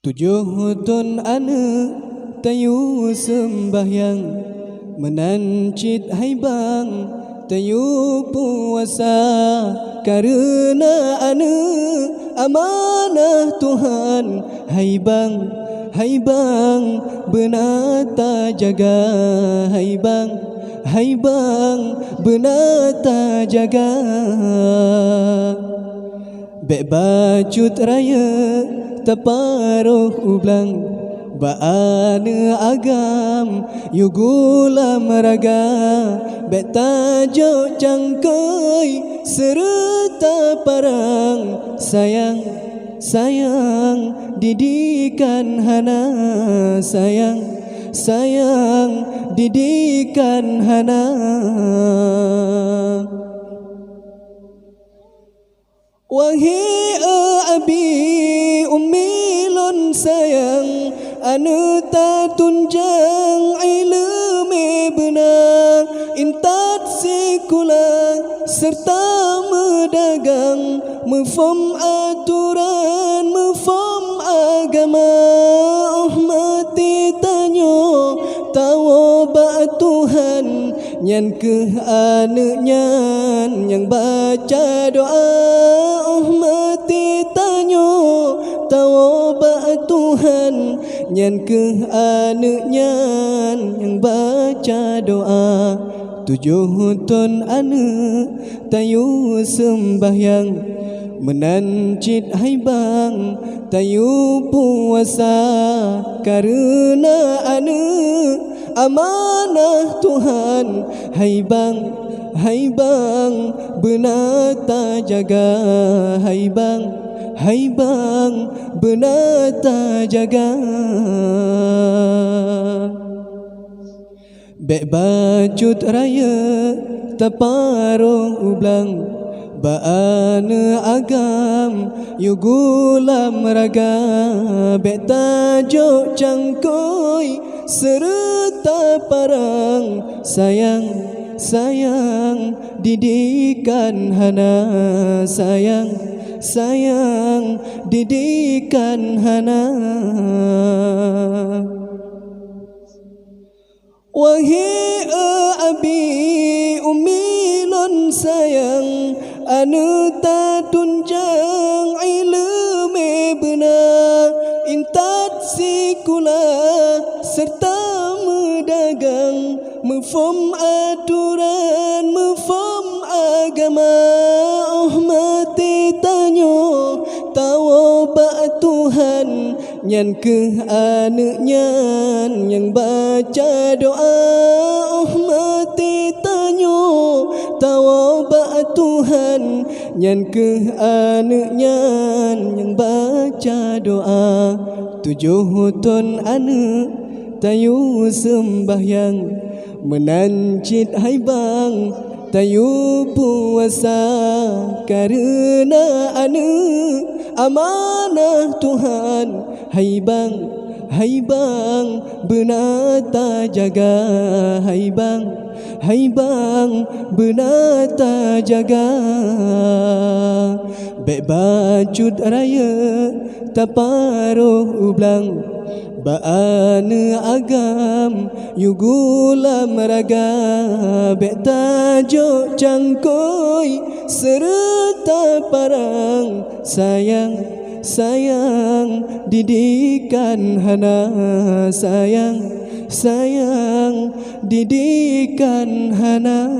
7 tahun anak tayu sembahyang, menancit haibang tayu puasa. Karena anak amanah Tuhan, haibang benata jaga, haibang benata jaga. Bek bacut raya taparuh ublang, baana agam yugulam raga. Bek tajuk cangkai serta parang, sayang didikan hana, sayang didikan hana. Wahai abi ummi lon sayang, anu ta tunjang ilmu benar, intat sekula serta medagang, mefom aturan mefom agama. Mati tanyo tawabak Tuhan, nyan ke anaknya yang baca doa. Mati tanyo tawabak Tuhan, nyan ke anaknya yang baca doa. 7 tahun anak tayu sembahyang, menancit haibang tayu puasa. Karena anak amanah Tuhan, haibang benata jaga, haibang benata jaga. Bek bacut raya taparuh ublang, baana agam yugulam raga. Bek tajuk cangkoi serta parang, sayang didikan hana, sayang didikan hana. Wahai abi ummi lon sayang, anu ta tunjang ilmu benar, intat sekula serta medagang, mefom aturan mefom agama. Mati tanyo tawabak Tuhan, nyan ke anaknya yang baca doa. Mati tanyo tawabak Tuhan, nyan ke anaknya yang baca doa. 7 tahun anak tayu sembahyang, menancit haibang tayu puasa. Karena anak amanah Tuhan, haibang benata jaga, haibang benata jaga. Bek bacut raya taparuh ublang, baana agam yugulam raga. Bek tajuk cangkoi serta parang, sayang didikan hana, sayang didikan hana.